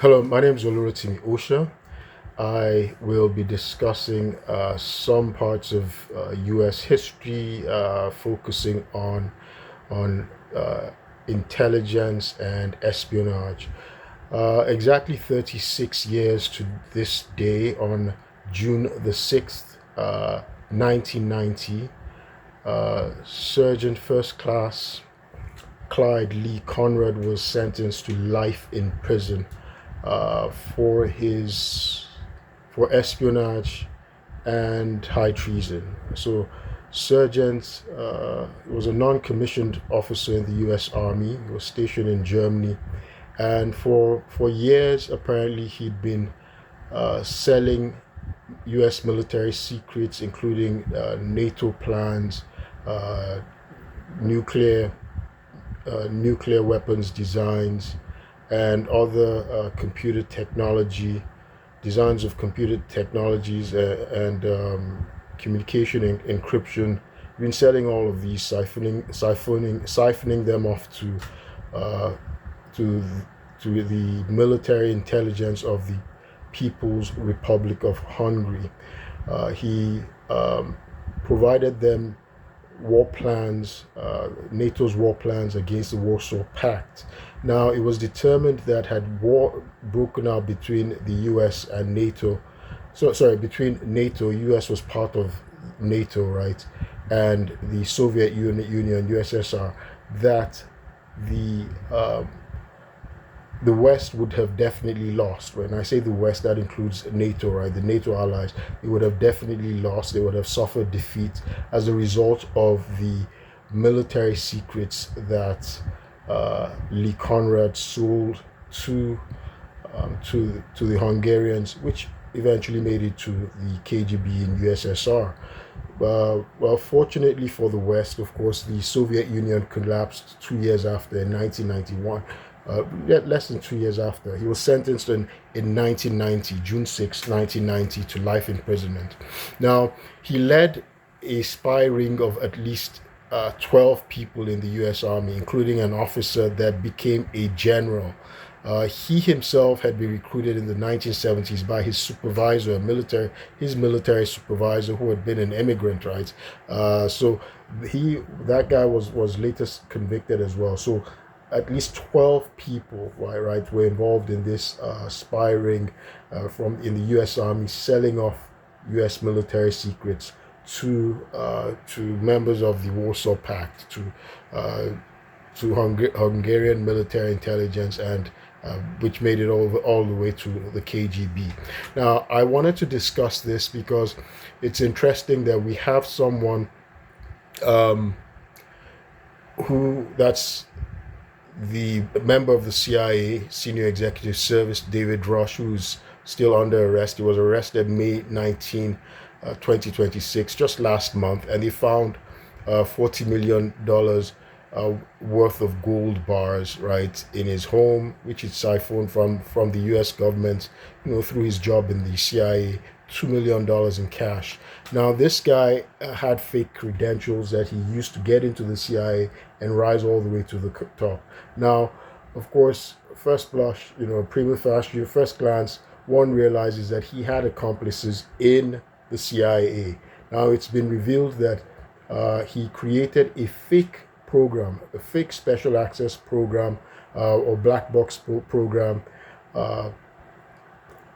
Hello, my name is Olurotimi Osha. I will be discussing some parts of U.S. history, focusing on intelligence and espionage. Exactly 36 years to this day, on June the 6th, 1990, Sergeant First Class Clyde Lee Conrad was sentenced to life in prison for his for espionage and high treason. So, Sergeant was a non-commissioned officer in the U.S. Army. He was stationed in Germany, and for years, apparently, he'd been selling U.S. military secrets, including NATO plans, uh, nuclear nuclear weapons designs, and other computer technology designs of computer technologies and communication and encryption. We've been selling all of these, siphoning them off uh, to to the military intelligence of the People's Republic of Hungary. He provided them war plans, NATO's war plans against the Warsaw Pact. Now, it was determined that had war broken out between the US and NATO, between NATO, US was part of NATO, right, and the Soviet Union, USSR, that the the West would have definitely lost. When I say the West, that includes NATO, right? The NATO allies, they would have definitely lost. They would have suffered defeat as a result of the military secrets that Lee Conrad sold to to the Hungarians, which eventually made it to the KGB in USSR. Well, fortunately for the West, of course, the Soviet Union collapsed 2 years after, in 1991. Less than 2 years after. He was sentenced in 1990, June 6, 1990, to life imprisonment. Now, he led a spy ring of at least 12 people in the U.S. Army, including an officer that became a general. He himself had been recruited in the 1970s by his supervisor, his military supervisor, who had been an immigrant, right? So that guy was later convicted as well. So at least 12 people, right, were involved in this spy ring from in the U.S. Army, selling off U.S. military secrets to members of the Warsaw Pact, uh, to Hungarian military intelligence, and which made it all the way to the KGB. Now, I wanted to discuss this because it's interesting that we have someone um, who that's the member of the CIA Senior Executive Service, David Rush, who's still under arrest. He was arrested May 19, 2026, just last month, and they found $40 million worth of gold bars, right, in his home, which he siphoned from the U.S. government, through his job in the CIA. $2 million in cash. Now, this guy had fake credentials that he used to get into the CIA and rise all the way to the top. Now, of course, first blush, prima facie, first glance, one realizes that he had accomplices in the CIA. Now, it's been revealed that he created a fake program, a fake special access program, or black box program, uh,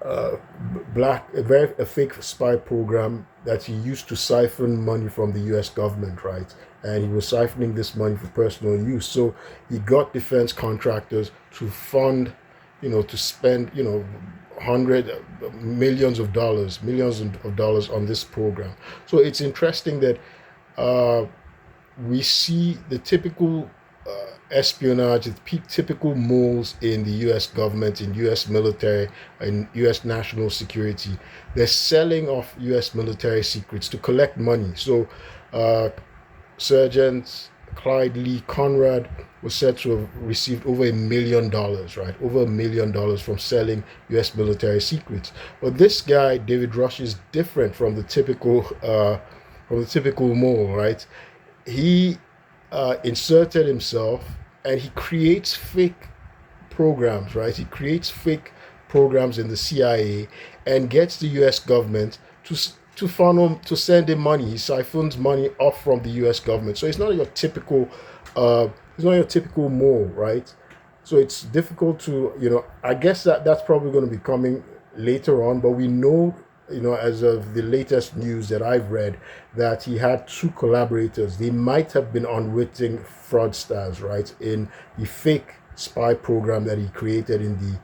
a fake spy program that he used to siphon money from the U.S. government, right? And he was siphoning this money for personal use. So he got defense contractors to fund, to spend, millions of dollars on this program. So it's interesting that uh, we see the typical espionage, the typical moles in the U.S. government, in U.S. military, in U.S. national security. They're selling off U.S. military secrets to collect money. So, Sergeant Clyde Lee Conrad was said to have received over $1 million, right? Over $1 million from selling U.S. military secrets. But this guy, David Rush, is different from the typical mole, right? He inserted himself, and he creates fake programs, right? He creates fake programs in the CIA and gets the U.S. government to funnel to send him money. He siphons money off from the U.S. government. So it's not your typical mole, right? So it's difficult to, I guess that's probably going to be coming later on, but we know, as of the latest news that I've read, that he had two collaborators. They might have been unwitting fraudsters, right, in the fake spy program that he created in the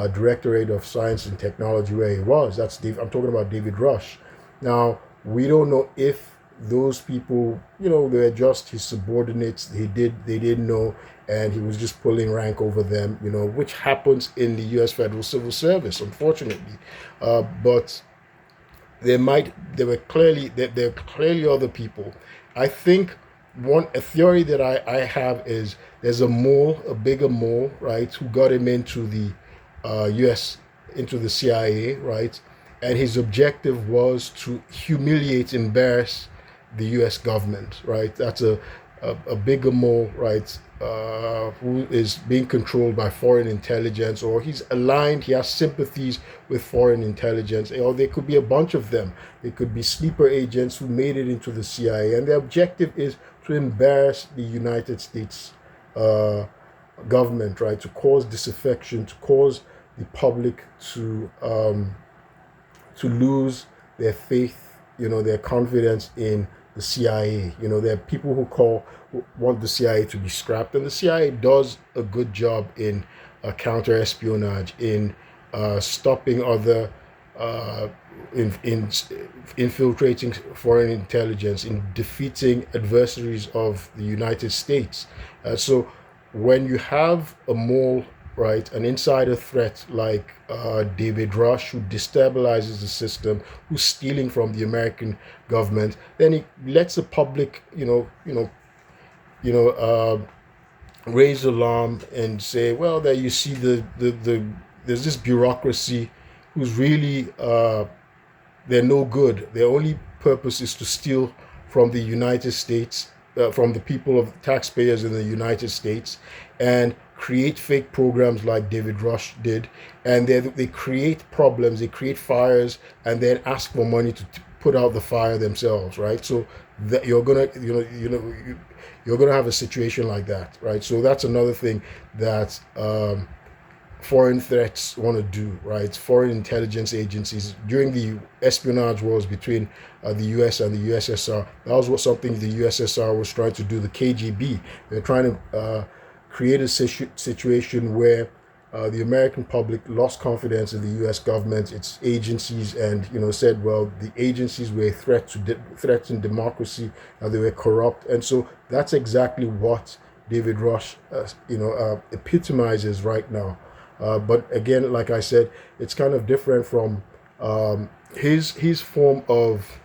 Directorate of Science and Technology where he was. I'm talking about David Rush. Now, we don't know if those people, they're just his subordinates. They didn't know, and he was just pulling rank over them, which happens in the U.S. Federal Civil Service, unfortunately. But there were clearly other people. I think a theory that I have is there's a bigger mole, right, who got him into the into the CIA, right, and his objective was to embarrass the U.S. government, right? That's a bigger mole, right, who is being controlled by foreign intelligence, or he has sympathies with foreign intelligence, or there could be a bunch of them. They could be sleeper agents who made it into the CIA, and their objective is to embarrass the United States government, right, to cause disaffection, to cause the public to lose their faith, their confidence in the CIA. There are people who want the CIA to be scrapped, and the CIA does a good job in counter espionage, in stopping other, in infiltrating foreign intelligence, in defeating adversaries of the United States. So when you have a mole, right, an insider threat like David Rush, who destabilizes the system, who's stealing from the American government, then he lets the public, raise alarm and say, well, there you see there's this bureaucracy who's really they're no good. Their only purpose is to steal from the United States, from the people of taxpayers in the United States, and create fake programs like David Rush did, and they create problems, they create fires, and then ask for money to put out the fire themselves, right? So that you're gonna have a situation like that, right? So that's another thing that foreign threats want to do, right? Foreign intelligence agencies during the espionage wars between the U.S. and the USSR. That was something the USSR was trying to do. The KGB, they're trying to create a situation where the American public lost confidence in the U.S. government, its agencies, and said, well, the agencies were a threat to democracy, and they were corrupt, and so that's exactly what David Rush, epitomizes right now. But again, like I said, it's kind of different from his form of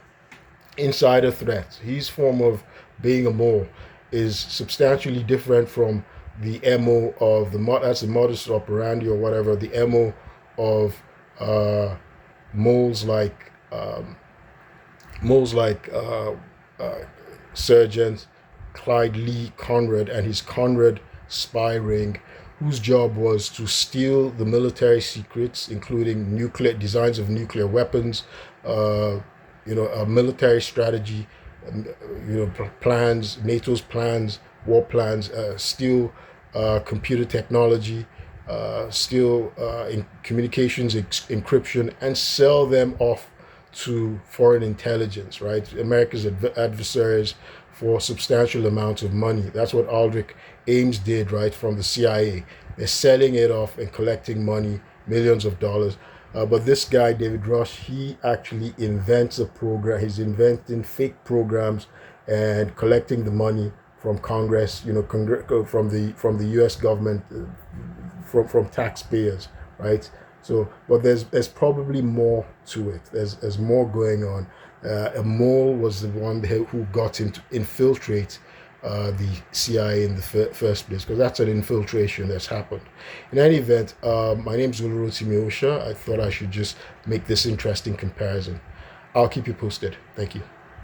insider threat. His form of being a mole is substantially different from the MO of that's the modus operandi or whatever, the MO of moles like Sergeant Clyde Lee Conrad and his Conrad spy ring, whose job was to steal the military secrets, including designs of nuclear weapons, military strategy, plans, NATO's plans, war plans, steal computer technology, steal in communications encryption, and sell them off to foreign intelligence, right? America's adversaries for substantial amounts of money. That's what Aldrich Ames did, right, from the CIA. They're selling it off and collecting money, millions of dollars. But this guy, David Rush, he actually invents a program. He's inventing fake programs and collecting the money from Congress, from the U.S. government, from taxpayers, right? So, but there's probably more to it. There's more going on. A mole was the one who got him to infiltrate the CIA in the first place, because that's an infiltration that's happened. In any event, my name is Uluroti Miosha. I thought I should just make this interesting comparison. I'll keep you posted. Thank you.